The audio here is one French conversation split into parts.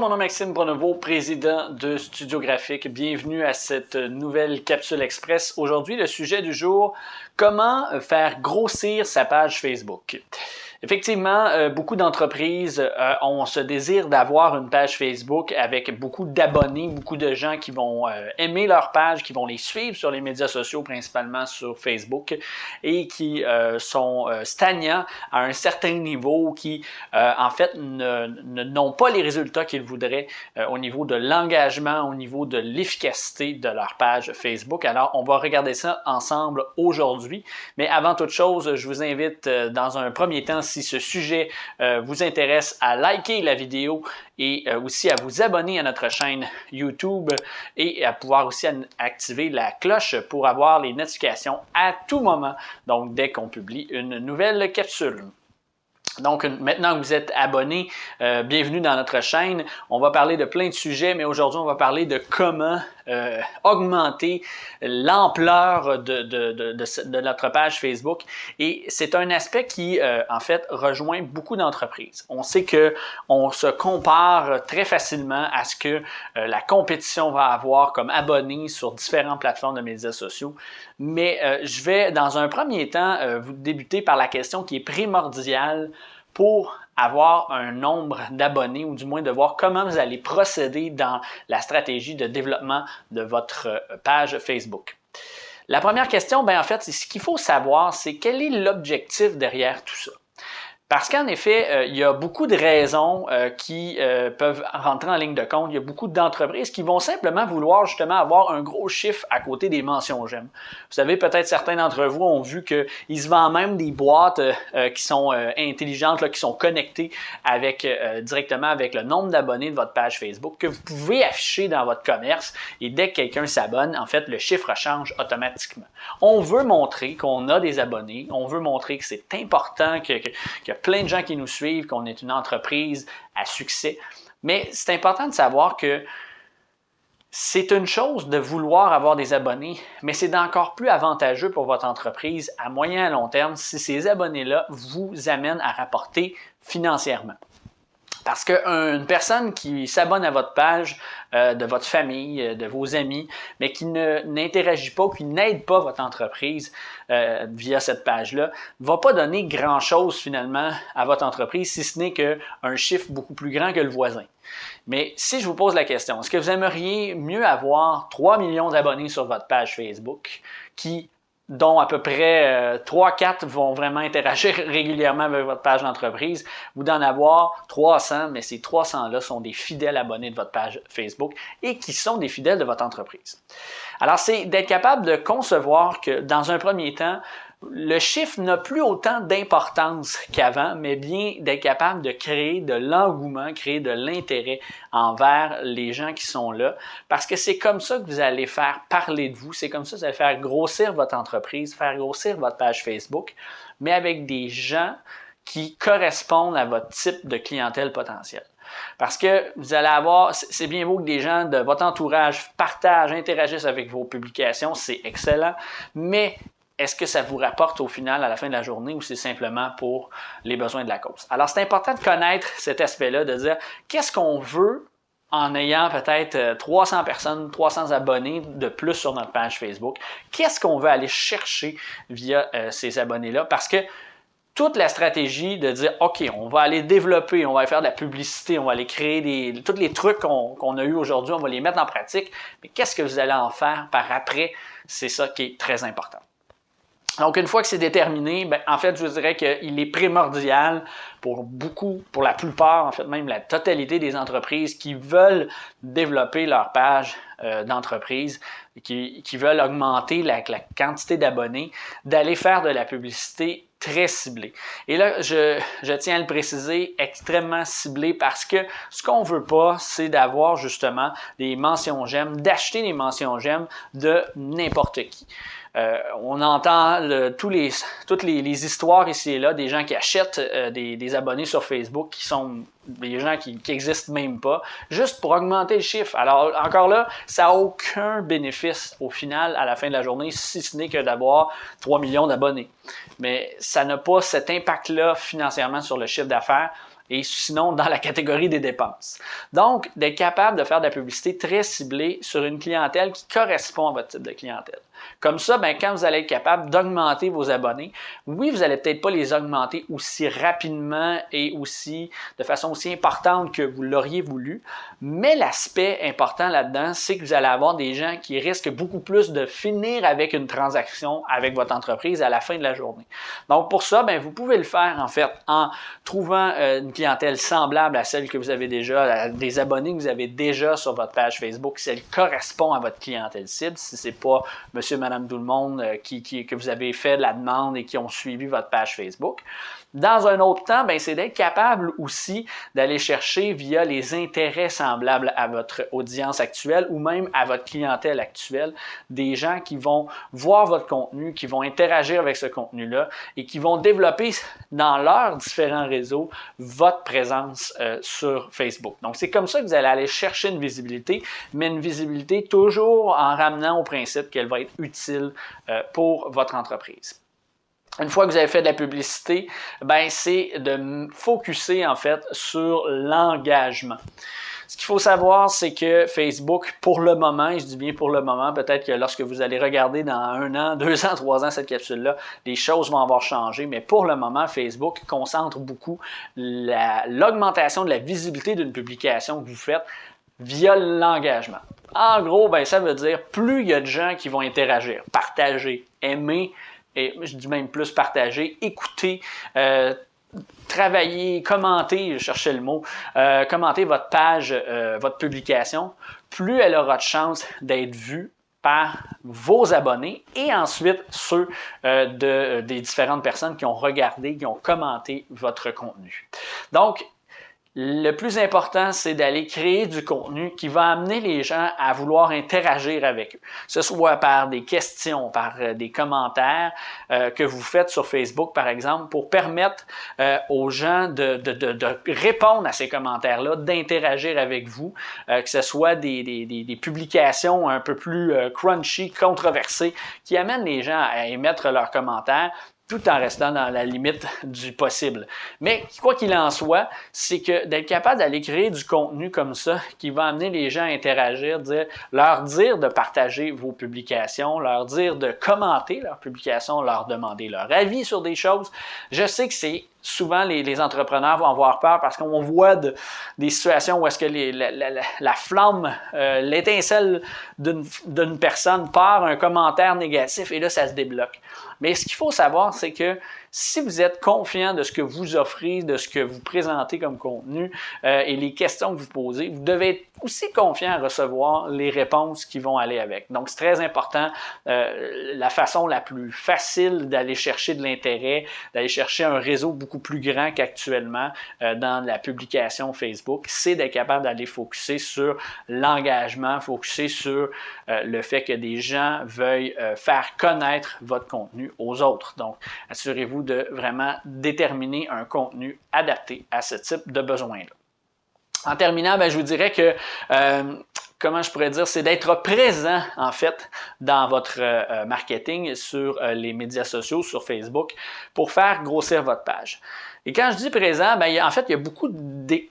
mon nom est Maxime Pronovo, président de Studio Graphique. Bienvenue à cette nouvelle capsule express. Aujourd'hui, le sujet du jour, comment faire grossir sa page Facebook. Effectivement, beaucoup d'entreprises ont ce désir d'avoir une page Facebook avec beaucoup d'abonnés, beaucoup de gens qui vont aimer leur page, qui vont les suivre sur les médias sociaux, principalement sur Facebook, et qui sont stagnants à un certain niveau, qui en fait n'ont pas les résultats qu'ils voudraient au niveau de l'engagement, au niveau de l'efficacité de leur page Facebook. Alors, on va regarder ça ensemble aujourd'hui. Mais avant toute chose, je vous invite dans un premier temps, si ce sujet vous intéresse, à liker la vidéo et aussi à vous abonner à notre chaîne YouTube et à pouvoir aussi activer la cloche pour avoir les notifications à tout moment, donc dès qu'on publie une nouvelle capsule. Donc, maintenant que vous êtes abonné, bienvenue dans notre chaîne. On va parler de plein de sujets, mais aujourd'hui, on va parler de comment augmenter l'ampleur de notre page Facebook. Et c'est un aspect qui, en fait, rejoint beaucoup d'entreprises. On sait qu'on se compare très facilement à ce que la compétition va avoir comme abonnés sur différentes plateformes de médias sociaux. Mais je vais, dans un premier temps, vous débuter par la question qui est primordiale pour avoir un nombre d'abonnés ou du moins de voir comment vous allez procéder dans la stratégie de développement de votre page Facebook. La première question, en fait, ce qu'il faut savoir, c'est quel est l'objectif derrière tout ça. Parce qu'en effet, il y a beaucoup de raisons qui peuvent rentrer en ligne de compte. Il y a beaucoup d'entreprises qui vont simplement vouloir justement avoir un gros chiffre à côté des mentions j'aime. Vous savez, peut-être certains d'entre vous ont vu qu'ils se vendent même des boîtes qui sont intelligentes, qui sont connectées avec directement avec le nombre d'abonnés de votre page Facebook, que vous pouvez afficher dans votre commerce et dès que quelqu'un s'abonne, en fait, le chiffre change automatiquement. On veut montrer qu'on a des abonnés, on veut montrer que c'est important que plein de gens qui nous suivent, qu'on est une entreprise à succès. Mais c'est important de savoir que c'est une chose de vouloir avoir des abonnés, mais c'est encore plus avantageux pour votre entreprise à moyen et à long terme si ces abonnés-là vous amènent à rapporter financièrement. Parce qu'une personne qui s'abonne à votre page, de votre famille, de vos amis, mais qui n'interagit pas, qui n'aide pas votre entreprise via cette page-là, ne va pas donner grand-chose finalement à votre entreprise, si ce n'est qu'un chiffre beaucoup plus grand que le voisin. Mais si je vous pose la question, est-ce que vous aimeriez mieux avoir 3 millions d'abonnés sur votre page Facebook dont à peu près 3-4 vont vraiment interagir régulièrement avec votre page d'entreprise, ou d'en avoir 300, mais ces 300-là sont des fidèles abonnés de votre page Facebook et qui sont des fidèles de votre entreprise. Alors, c'est d'être capable de concevoir que, dans un premier temps, le chiffre n'a plus autant d'importance qu'avant, mais bien d'être capable de créer de l'engouement, créer de l'intérêt envers les gens qui sont là, parce que c'est comme ça que vous allez faire parler de vous, c'est comme ça que vous allez faire grossir votre entreprise, faire grossir votre page Facebook, mais avec des gens qui correspondent à votre type de clientèle potentielle. Parce que vous allez avoir, c'est bien beau que des gens de votre entourage partagent, interagissent avec vos publications, c'est excellent, mais est-ce que ça vous rapporte au final à la fin de la journée ou c'est simplement pour les besoins de la cause? Alors, c'est important de connaître cet aspect-là, de dire qu'est-ce qu'on veut en ayant peut-être 300 personnes, 300 abonnés de plus sur notre page Facebook. Qu'est-ce qu'on veut aller chercher via ces abonnés-là? Parce que toute la stratégie de dire, OK, on va aller développer, on va aller faire de la publicité, on va aller créer tous les trucs qu'on a eu aujourd'hui, on va les mettre en pratique, mais qu'est-ce que vous allez en faire par après? C'est ça qui est très important. Donc, une fois que c'est déterminé, en fait, je vous dirais qu'il est primordial pour la plupart, en fait, même la totalité des entreprises qui veulent développer leur page d'entreprise, qui veulent augmenter la quantité d'abonnés, d'aller faire de la publicité très ciblée. Et là, je tiens à le préciser, extrêmement ciblée parce que ce qu'on ne veut pas, c'est d'avoir justement des mentions j'aime, d'acheter des mentions j'aime de n'importe qui. On entend toutes les histoires ici et là des gens qui achètent des abonnés sur Facebook qui sont des gens qui n'existent même pas, juste pour augmenter le chiffre. Alors, encore là, ça n'a aucun bénéfice au final, à la fin de la journée, si ce n'est que d'avoir 3 millions d'abonnés. Mais ça n'a pas cet impact-là financièrement sur le chiffre d'affaires. et sinon dans la catégorie des dépenses. Donc, d'être capable de faire de la publicité très ciblée sur une clientèle qui correspond à votre type de clientèle. Comme ça, ben, quand vous allez être capable d'augmenter vos abonnés, oui, vous n'allez peut-être pas les augmenter aussi rapidement et aussi de façon aussi importante que vous l'auriez voulu, mais l'aspect important là-dedans, c'est que vous allez avoir des gens qui risquent beaucoup plus de finir avec une transaction avec votre entreprise à la fin de la journée. Donc pour ça, ben, vous pouvez le faire en fait en trouvant une clientèle semblable à celle que vous avez déjà, des abonnés que vous avez déjà sur votre page Facebook, si elle correspond à votre clientèle cible, si ce n'est pas monsieur, madame, tout le monde que vous avez fait la demande et qui ont suivi votre page Facebook. Dans un autre temps, ben, c'est d'être capable aussi d'aller chercher via les intérêts semblables à votre audience actuelle ou même à votre clientèle actuelle, des gens qui vont voir votre contenu, qui vont interagir avec ce contenu-là et qui vont développer dans leurs différents réseaux votre présence sur Facebook. Donc, c'est comme ça que vous allez aller chercher une visibilité, mais une visibilité toujours en ramenant au principe qu'elle va être utile pour votre entreprise. Une fois que vous avez fait de la publicité, ben c'est de focuser en fait sur l'engagement. Ce qu'il faut savoir, c'est que Facebook, pour le moment, et je dis bien pour le moment, peut-être que lorsque vous allez regarder dans 1 an, 2 ans, 3 ans cette capsule-là, les choses vont avoir changé, mais pour le moment, Facebook concentre beaucoup l'augmentation de la visibilité d'une publication que vous faites via l'engagement. En gros, ben, ça veut dire plus il y a de gens qui vont interagir, partager, aimer, et je dis même plus partager, écouter, travailler, commenter, je cherchais le mot, commenter votre page, votre publication, plus elle aura de chance d'être vue par vos abonnés et ensuite ceux des différentes personnes qui ont regardé, qui ont commenté votre contenu. Donc, le plus important, c'est d'aller créer du contenu qui va amener les gens à vouloir interagir avec eux, que ce soit par des questions, par des commentaires que vous faites sur Facebook, par exemple, pour permettre aux gens de répondre à ces commentaires-là, d'interagir avec vous, que ce soit des publications un peu plus crunchy, controversées, qui amènent les gens à émettre leurs commentaires, tout en restant dans la limite du possible. Mais quoi qu'il en soit, c'est que d'être capable d'aller créer du contenu comme ça qui va amener les gens à interagir, leur dire de partager vos publications, leur dire de commenter leurs publications, leur demander leur avis sur des choses. Je sais que c'est souvent les entrepreneurs vont avoir peur parce qu'on voit des situations où est-ce que la flamme, l'étincelle d'une personne part un commentaire négatif et là, ça se débloque. Mais ce qu'il faut savoir, c'est que si vous êtes confiant de ce que vous offrez, de ce que vous présentez comme contenu et les questions que vous posez, vous devez être aussi confiant à recevoir les réponses qui vont aller avec. Donc, c'est très important. La façon la plus facile d'aller chercher de l'intérêt, d'aller chercher un réseau beaucoup plus grand qu'actuellement dans la publication Facebook, c'est d'être capable d'aller focuser sur l'engagement, focuser sur le fait que des gens veuillent faire connaître votre contenu aux autres. Donc, assurez-vous de vraiment déterminer un contenu adapté à ce type de besoin-là. En terminant, ben, je vous dirais que, comment je pourrais dire, c'est d'être présent, en fait, dans votre marketing sur les médias sociaux, sur Facebook, pour faire grossir votre page. Et quand je dis présent, ben, en fait, il y a beaucoup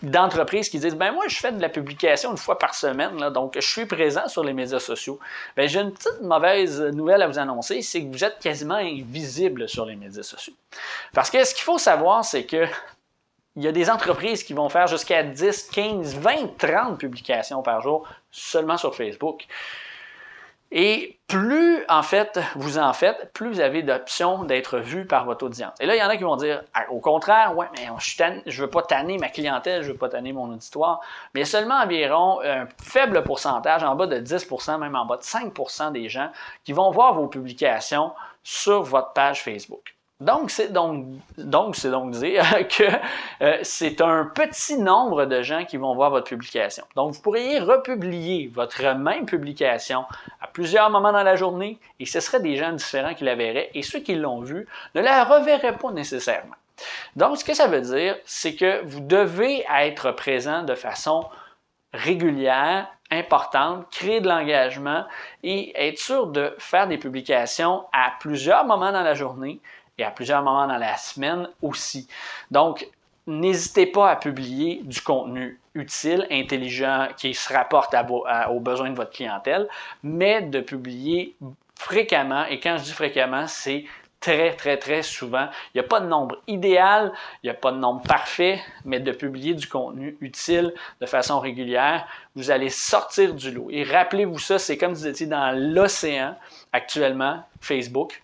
d'entreprises qui disent, ben moi, je fais de la publication une fois par semaine, là, donc je suis présent sur les médias sociaux. Ben, j'ai une petite mauvaise nouvelle à vous annoncer, c'est que vous êtes quasiment invisible sur les médias sociaux. Parce que ce qu'il faut savoir, c'est que il y a des entreprises qui vont faire jusqu'à 10, 15, 20, 30 publications par jour seulement sur Facebook. Et plus, en fait, vous en faites, plus vous avez d'options d'être vu par votre audience. Et là, il y en a qui vont dire, au contraire, ouais, mais je veux pas tanner ma clientèle, je veux pas tanner mon auditoire. Mais il y a seulement environ un faible pourcentage, en bas de 10%, même en bas de 5% des gens qui vont voir vos publications sur votre page Facebook. Donc, c'est donc dire que c'est un petit nombre de gens qui vont voir votre publication. Donc, vous pourriez republier votre même publication à plusieurs moments dans la journée et ce seraient des gens différents qui la verraient et ceux qui l'ont vue ne la reverraient pas nécessairement. Donc, ce que ça veut dire, c'est que vous devez être présent de façon régulière, importante, créer de l'engagement et être sûr de faire des publications à plusieurs moments dans la journée et à plusieurs moments dans la semaine aussi. Donc, n'hésitez pas à publier du contenu utile, intelligent, qui se rapporte aux besoins de votre clientèle, mais de publier fréquemment, et quand je dis fréquemment, c'est très souvent. Il n'y a pas de nombre idéal, il n'y a pas de nombre parfait, mais de publier du contenu utile de façon régulière, vous allez sortir du lot. Et rappelez-vous ça, c'est comme si vous étiez dans l'océan actuellement, Facebook,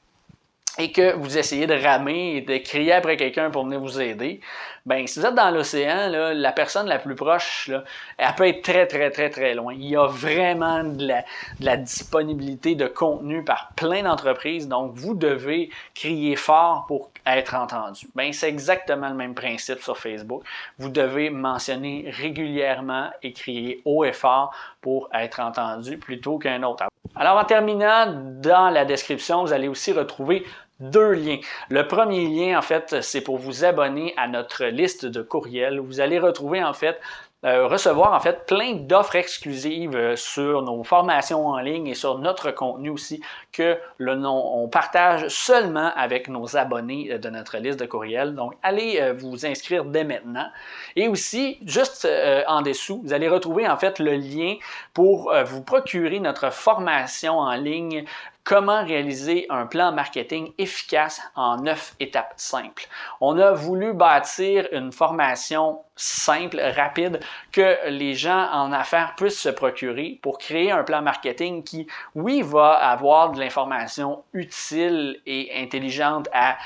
et que vous essayez de ramer et de crier après quelqu'un pour venir vous aider, bien, si vous êtes dans l'océan, la personne la plus proche, là, elle peut être très loin. Il y a vraiment de la disponibilité de contenu par plein d'entreprises, donc vous devez crier fort pour être entendu. Bien, c'est exactement le même principe sur Facebook. Vous devez mentionner régulièrement et crier haut et fort pour être entendu plutôt qu'un autre. Alors, en terminant, dans la description, vous allez aussi retrouver 2 liens. Le premier lien, en fait, c'est pour vous abonner à notre liste de courriels. Vous allez retrouver, en fait, recevoir en fait plein d'offres exclusives sur nos formations en ligne et sur notre contenu aussi que on partage seulement avec nos abonnés de notre liste de courriels. Donc, allez vous inscrire dès maintenant. Et aussi, juste en dessous, vous allez retrouver en fait le lien pour vous procurer notre formation en ligne Comment réaliser un plan marketing efficace en 9 étapes simples. On a voulu bâtir une formation simple, rapide, que les gens en affaires puissent se procurer pour créer un plan marketing qui, oui, va avoir de l'information utile et intelligente à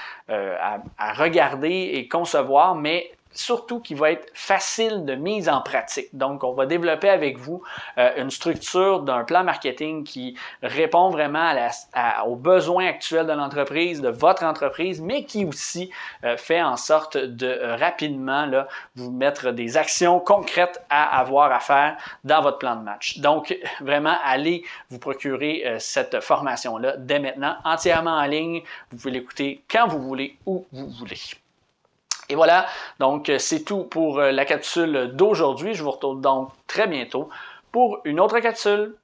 regarder et concevoir, mais surtout qui va être facile de mise en pratique. Donc, on va développer avec vous une structure d'un plan marketing qui répond vraiment aux besoins actuels de l'entreprise, de votre entreprise, mais qui aussi fait en sorte de rapidement là, vous mettre des actions concrètes à avoir à faire dans votre plan de match. Donc, vraiment, allez vous procurer cette formation-là dès maintenant, entièrement en ligne. Vous pouvez l'écouter quand vous voulez, où vous voulez. Et voilà, donc c'est tout pour la capsule d'aujourd'hui. Je vous retrouve donc très bientôt pour une autre capsule.